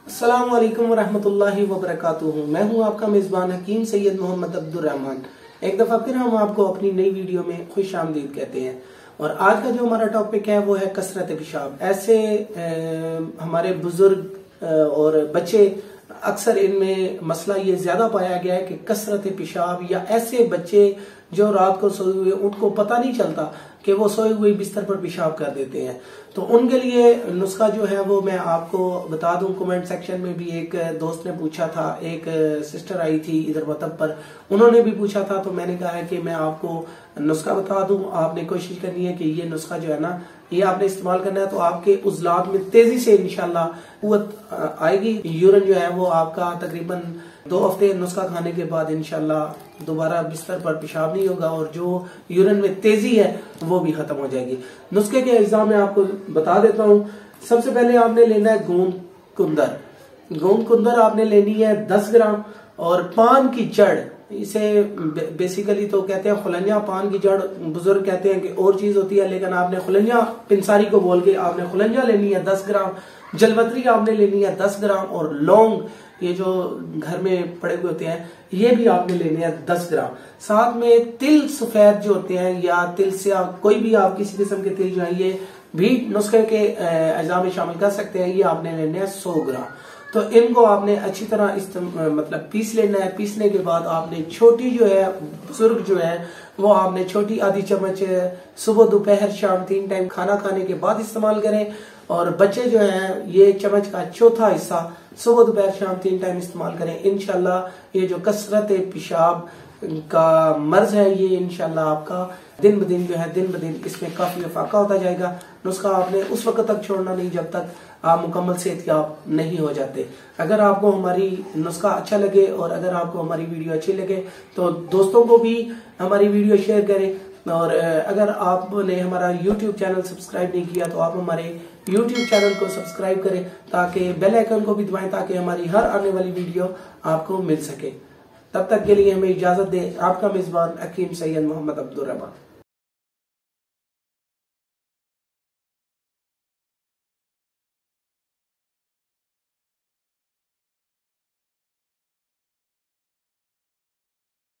अस्सलाम वालेकुम वरहमतुल्लाहि वबरकातुहू। मैं हूं आपका मेज़बान हकीम सैयद मोहम्मद अब्दुर्रहमान। एक दफ़ा फिर हम आपको अपनी नई वीडियो में खुश आमदीद कहते हैं। और आज का जो हमारा टॉपिक है वो है कसरत पेशाब। ऐसे हमारे बुजुर्ग और बच्चे अक्सर इनमें मसला ये ज्यादा पाया गया है कि कसरत पेशाब, या ऐसे बच्चे जो रात को सोए हुए उनको पता नहीं चलता कि वो सोए हुए बिस्तर पर पेशाब कर देते हैं। तो उनके लिए नुस्खा जो है वो मैं आपको बता दूं। कमेंट सेक्शन में भी एक दोस्त ने पूछा था, एक सिस्टर आई थी इधर वतब पर, उन्होंने भी पूछा था। तो मैंने कहा है कि मैं आपको नुस्खा बता दूं। आपने कोशिश करनी है कि ये नुस्खा जो है ना, ये आपने इस्तेमाल करना है तो आपके उज़लात में तेजी से इंशाल्लाह कुव्वत आएगी। यूरिन जो है वो आपका तकरीबन 2 हफ्ते नुस्खा खाने के बाद इंशाल्लाह दोबारा बिस्तर पर पेशाब नहीं होगा, और जो यूरिन में तेजी है वो भी खत्म हो जाएगी। नुस्खे के अज्जा में आपको बता देता हूँ। सबसे पहले आपने लेना है गूंद कुंदर। गूंद कुंदर आपने लेनी है 10 ग्राम। और पान की जड़, इसे बेसिकली तो कहते हैं खुलंजा। पान की जड़ बुजुर्ग कहते हैं कि और चीज होती है, लेकिन आपने खुलंजा पिंसारी को बोल के आपने खुलंजा लेनी है 10 ग्राम। जलपत्री आपने लेनी है 10 ग्राम। और लौंग, ये जो घर में पड़े हुए होते हैं, ये भी आपने लेने हैं 10 ग्राम। साथ में तिल सफेद जो होते हैं, या तिल से आप कोई भी आप किसी किस्म के तिल जो है, ये भी नुस्खे के अज्जा में शामिल कर सकते हैं। ये आपने लेने हैं 100 ग्राम। तो इनको आपने अच्छी तरह मतलब पीस लेना है। पीसने के बाद आपने छोटी जो है, बुजुर्ग जो है वो आपने छोटी आधी चम्मच सुबह दोपहर शाम 3 टाइम खाना खाने के बाद इस्तेमाल करें। और बच्चे जो हैं ये चम्मच का चौथा हिस्सा सुबह दोपहर शाम 3 टाइम इस्तेमाल करें। इंशाल्लाह ये जो कसरत पेशाब का मर्ज है, ये इंशाल्लाह आपका दिन ब दिन जो है, दिन ब दिन इसमें काफी इफाका होता जाएगा। नुस्खा आपने उस वक्त तक छोड़ना नहीं जब तक आप मुकम्मल सेहतयाब नहीं हो जाते। अगर आपको हमारी नुस्खा अच्छा लगे और अगर आपको हमारी वीडियो अच्छी लगे तो दोस्तों को भी हमारी वीडियो शेयर करें। और अगर आपने हमारा YouTube चैनल सब्सक्राइब नहीं किया तो आप हमारे YouTube चैनल को सब्सक्राइब करें, ताकि बेल आइकन को भी दबाएं, ताकि हमारी हर आने वाली वीडियो आपको मिल सके। तब तक के लिए हमें इजाजत दें। आपका मेजबान हकीम सैयद मोहम्मद अब्दुर्रहमान।